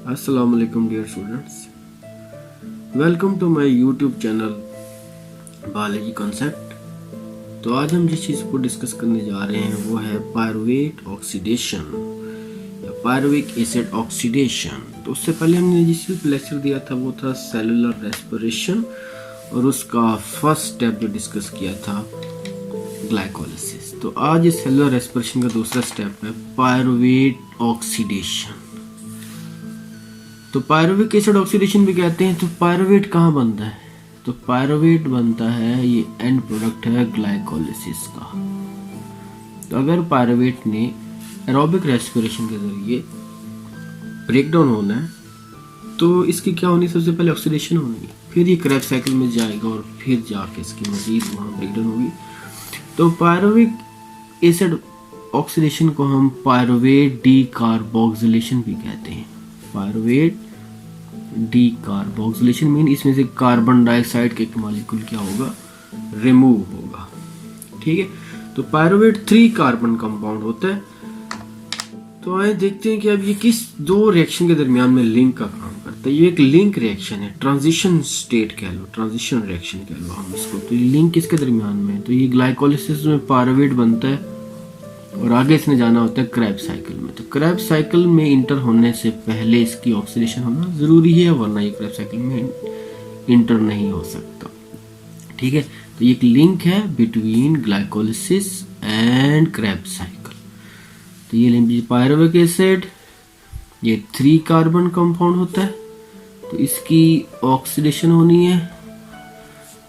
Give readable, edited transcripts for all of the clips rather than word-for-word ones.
अस्सलाम वालेकुम dear students, welcome to my YouTube channel biology concept. तो आज हम जिस चीज़ को डिस्कस करने जा रहे हैं वो है पायरुवेट ऑक्सीडेशन या पायरुविक एसिड ऑक्सीडेशन। तो उससे पहले हमने जिस चीज़ पर लेक्चर दिया था वो था सेलुलर रेस्पिरेशन और उसका फर्स्ट स्टेप जो डिस्कस किया था ग्लाइकोलिसिस। तो आज इस सेलुलर रेस्पिरेशन का दूसरा स्टेप है पायरुवेट ऑक्सीडेशन। तो पायरुविक एसिड ऑक्सीडेशन भी कहते हैं। तो पायरुवेट कहाँ बनता है? तो पायरुवेट बनता है, ये एंड प्रोडक्ट है ग्लाइकोलिसिस का। तो अगर पायरुवेट ने एरोबिक रेस्पिरेशन के जरिए ब्रेक डाउन होना है तो इसकी क्या होनी, सबसे पहले ऑक्सीडेशन होनी, फिर ये क्रेब्स साइकिल में जाएगा और फिर जाके इसकी मजीद वहाँ ब्रेक डाउन होगी। तो पायरुविक एसिड ऑक्सीडेशन को हम पायरुवेट डीकार्बोक्सिलेशन भी कहते हैं। पायरुवेट डीकार्बोक्सिलेशन मीन इसमें से कार्बन डाइऑक्साइड के एक मॉलिक्यूल क्या होगा, रिमूव होगा। ठीक है, तो पायरुवेट 3 कार्बन कंपाउंड होता है। तो आए देखते हैं कि अब ये किस दो रिएक्शन के दरमियान में लिंक का काम करता है। ये एक लिंक रिएक्शन है, ट्रांजिशन स्टेट कह लो, ट्रांजिशन रिएक्शन कह लो हम इसको। तो ये लिंक किसके दरमियान में? तो ये ग्लाइकोलिसिस में पायरुवेट बनता है और आगे इसने जाना होता है क्रेब्स साइकिल में। तो क्रेब्स साइकिल में इंटर होने से पहले इसकी ऑक्सीडेशन होना जरूरी है, वरना ये क्रेब्स साइकिल में इंटर नहीं हो सकता। ठीक है, तो ये एक लिंक है between glycolysis and Krebs cycle. तो ये लिंक पायरुविक एसिड, ये 3 कार्बन कंपाउंड होता है, तो इसकी ऑक्सीडेशन होनी है।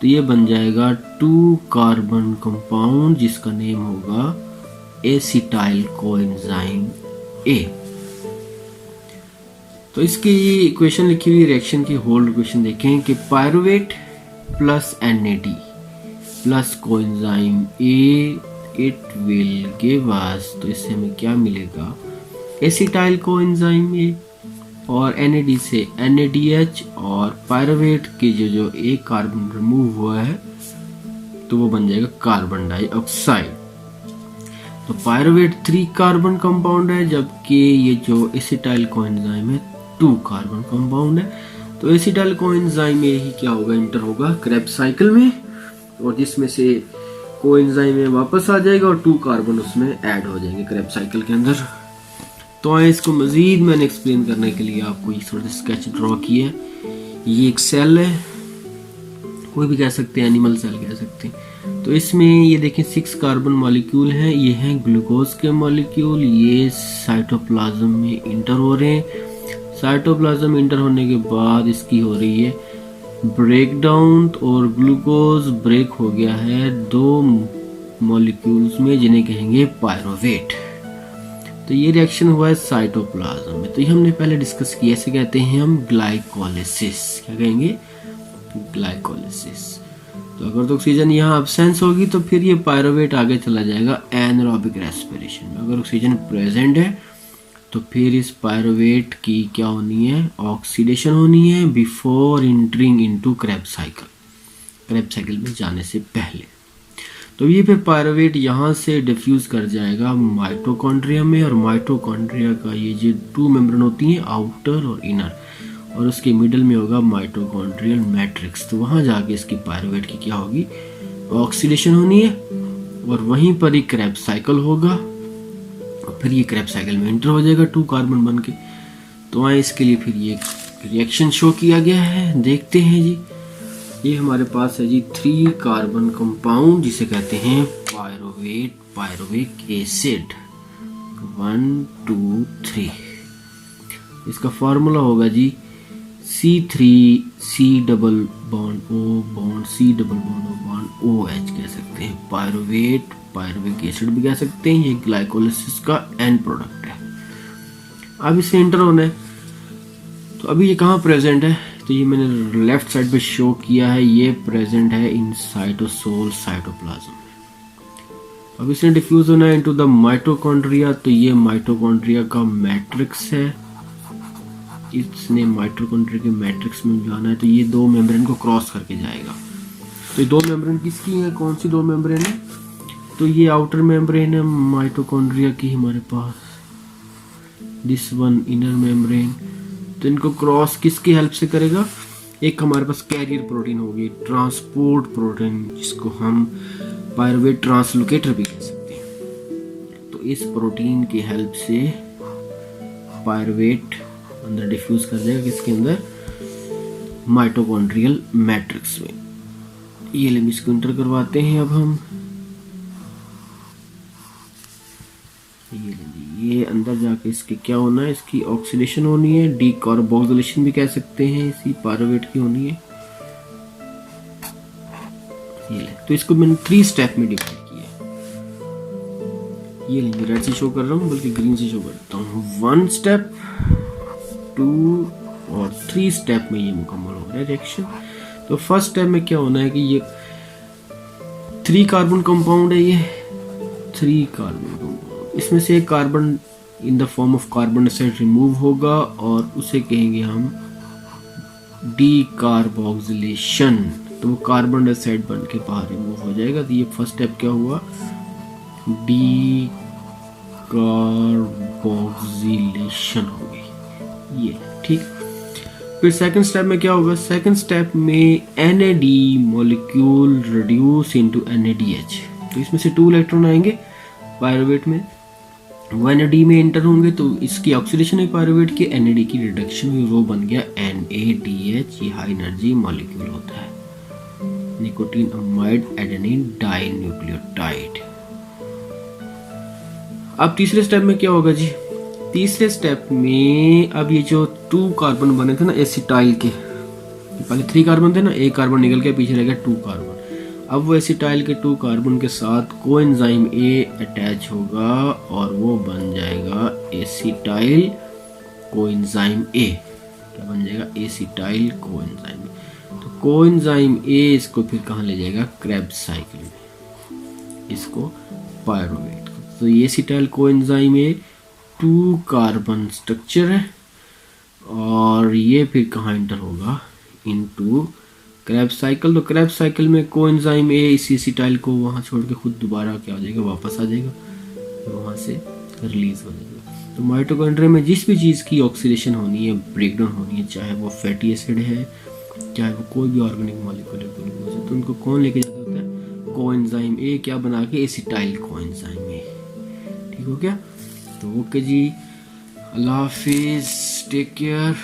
तो ये बन जाएगा 2 कार्बन कंपाउंड जिसका नेम होगा एसिटाइल कोएंजाइम ए। तो इसकी इक्वेशन लिखी हुई रिएक्शन की होल्ड इक्वेशन देखें कि pyruvate plus NAD plus coenzyme A, it will give us, तो इससे हमें क्या मिलेगा, एसिटाइल कोएंजाइम ए, और NAD से NADH, और पायरुवेट के जो एक कार्बन रिमूव हुआ है तो वो बन जाएगा कार्बन डाइऑक्साइड। तो पायरुवेट 3 कार्बन कंपाउंड है, जबकि ये जो एसिटाइल कोएंजाइम है 2 कार्बन कंपाउंड है। तो एसिटाइल कोएंजाइम में ही क्या होगा, इंटर होगा क्रेब्स साइकिल में, और जिसमें से कोएंजाइम में वापस आ जाएगा और 2 कार्बन उसमें ऐड हो जाएंगे क्रेब्स साइकिल के अंदर। तो आए इसको मजीद मैंने एक्सप्लेन करने के लिए आपको ये थोड़ा स्केच ड्रॉ किया है। ये एक सेल है, कोई भी कह सकते हैं, एनिमल सेल कह सकते हैं। तो इसमें ये देखें 6 कार्बन मॉलिक्यूल हैं, ये हैं ग्लूकोज के मॉलिक्यूल, ये साइटोप्लाज्म में इंटर हो रहे हैं। साइटोप्लाज्म में इंटर होने के बाद इसकी हो रही है ब्रेक डाउन, और ग्लूकोज ब्रेक हो गया है 2 मॉलिक्यूल्स में जिन्हें कहेंगे पायरुवेट। तो ये रिएक्शन हुआ है साइटोप्लाज्म में। तो ये हमने पहले डिस्कस किया, इसे कहते हैं हम ग्लाइकोलिसिस। क्या कहेंगे? ग्लाइकोलिसिस। तो अगर तो ऑक्सीजन यहाँ अब्सेंस होगी तो फिर ये पायरुवेट आगे चला जाएगा एनारोबिक रेस्पिरेशन में। अगर ऑक्सीजन प्रेजेंट है तो फिर इस पायरुवेट की क्या होनी है, ऑक्सीडेशन होनी है before entering into Krebs cycle, Krebs cycle में जाने से पहले। तो ये फिर पायरुवेट यहाँ से डिफ्यूज कर जाएगा माइटोकॉन्ड्रिया में, और माइटोकॉन्ड्रिया का ये जो 2 मेम्ब्रेन होती हैं, आउटर और इनर, और उसके मिडल में होगा माइटोकॉन्ड्रियल मैट्रिक्स। तो वहां जाके इसकी पायरुवेट की क्या होगी, ऑक्सीडेशन होनी है, और वहीं पर ही क्रेब्स साइकिल होगा, और फिर ये क्रेब्स साइकिल में एंटर हो जाएगा 2 कार्बन बन के। तो आए इसके लिए फिर ये रिएक्शन शो किया गया है, देखते हैं जी। ये हमारे पास है जी 3 कार्बन कंपाउंड जिसे कहते हैं पायरुवेट, पायरुविक एसिड 1 2 3। इसका फार्मूला होगा जी C3C double bond O bond C double bond O bond OH कह सकते हैं। पायरुवेट पायरुविक एसिड भी कह सकते हैं। ये ग्लाइकोलिसिस का एंड प्रोडक्ट है। अब इसे इंटर होना है, तो अभी ये कहाँ प्रेजेंट है? तो ये मैंने लेफ्ट साइड पे शो किया है, ये प्रेजेंट है इन साइटोसोल साइटोप्लाज्म। अब इसने डिफ्यूज होना है इनटू द माइटोकॉन्ड्रिया। तो ये माइटोकॉन्ड्रिया का मैट्रिक्स है, इसने माइटोकॉन्ड्रिया के मैट्रिक्स में जाना है। तो ये 2 मेम्ब्रेन को क्रॉस करके जाएगा। तो ये 2 मेम्ब्रेन किसकी है, कौन सी 2 मेम्ब्रेन है? तो ये आउटर मेम्ब्रेन है माइटोकॉन्ड्रिया की हमारे पास, दिस वन इनर मेम्ब्रेन। तो इनको क्रॉस किसकी हेल्प से करेगा? एक हमारे पास कैरियर प्रोटीन होगी, ट्रांसपोर्ट प्रोटीन, जिसको हम पायरुवेट ट्रांसलोकेटर भी कह सकते हैं। तो इस प्रोटीन की हेल्प से पायरुवेट अंदर डिफ्यूज कर जाएगा किसके अंदर? माइटोकॉन्ड्रियल मैट्रिक्स में। ये लेंगे, इसको इंटर करवाते हैं अब हम। ये अंदर जाके इसके क्या होना है? इसकी ऑक्सीडेशन होनी है, डीकार्बोक्सिलेशन भी कह सकते हैं, इसी पायरुवेट की होनी है। ये ले, तो इसको मैंने 3 स्टेप में डिवाइड किया। ये लेंगे, रेड से शो कर रहा हूँ बल्कि ग्रीन से शो करता हूँ। 1 स्टेप, 2 और 3 स्टेप में ये मुकम्मल हो रहा है रिएक्शन। तो फर्स्ट स्टेप में क्या होना है कि ये 3 कार्बन कंपाउंड है, ये 3 कार्बन कंपाउंड, इसमें से एक carbon in the form of carbon dioxide remove होगा और उसे कहेंगे हम डीकार्बोक्सिलेशन। तो वो कार्बन डाइऑक्साइड बन के बाहर रिमूव हो जाएगा। तो ये फर्स्ट स्टेप क्या हुआ? डीकार्बोक्सिलेशन हो गई ये, ठीक। फिर सेकंड स्टेप में क्या होगा? सेकंड स्टेप में NAD molecule reduce into NADH। तो इसमें से 2 इलेक्ट्रॉन आएंगे पायरुवेट में, वो NAD में एंटर होंगे, तो इसकी ऑक्सीडेशन हुई पायरुवेट की, NAD की रिडक्शन हुई, वो बन गया NADH। ये हाई एनर्जी मॉलिक्यूल होता है, nicotinamide adenine dinucleotide. अब तीसरे स्टेप में क्या होगा जी? तीसरे स्टेप में अब ये जो 2 कार्बन बने थे ना एसिटाइल के, पहले 3 कार्बन थे ना, एक कार्बन निकल के पीछे रह गया 2 कार्बन। अब वो एसिटाइल के 2 कार्बन के साथ कोएंजाइम A अटैच होगा और वो बन जाएगा एसिटाइल कोएंजाइम A। क्या बन जाएगा? Acetyl coenzyme. तो कोएंजाइम A इसको फिर कहाँ ले जाएगा? क्रेब्स साइकिल में, इसको पायरुवेट को। तो ये acetyl coenzyme A 2 carbon structure है और ये फिर कहाँ एंटर होगा? Into Krebs cycle. तो क्रेब्स साइकिल में कोएंजाइम A इसी एसिटाइल को वहाँ छोड़ के खुद दोबारा क्या हो जाएगा? वापस आ जाएगा, तो वहाँ से रिलीज हो जाएगा। तो माइटोकॉन्ड्रिया में जिस भी चीज़ की ऑक्सीडेशन होनी है, ब्रेकडाउन होनी है, चाहे वो फैटी एसिड है, चाहे वो कोई भी ऑर्गेनिक मॉलिक्यूल है, तो उनको कौन लेके जाता होता है? कोएंजाइम A क्या बना के? Acetyl coenzyme A। ठीक हो क्या? तो ओके जी, अल्लाह हाफिज़, टेक केयर।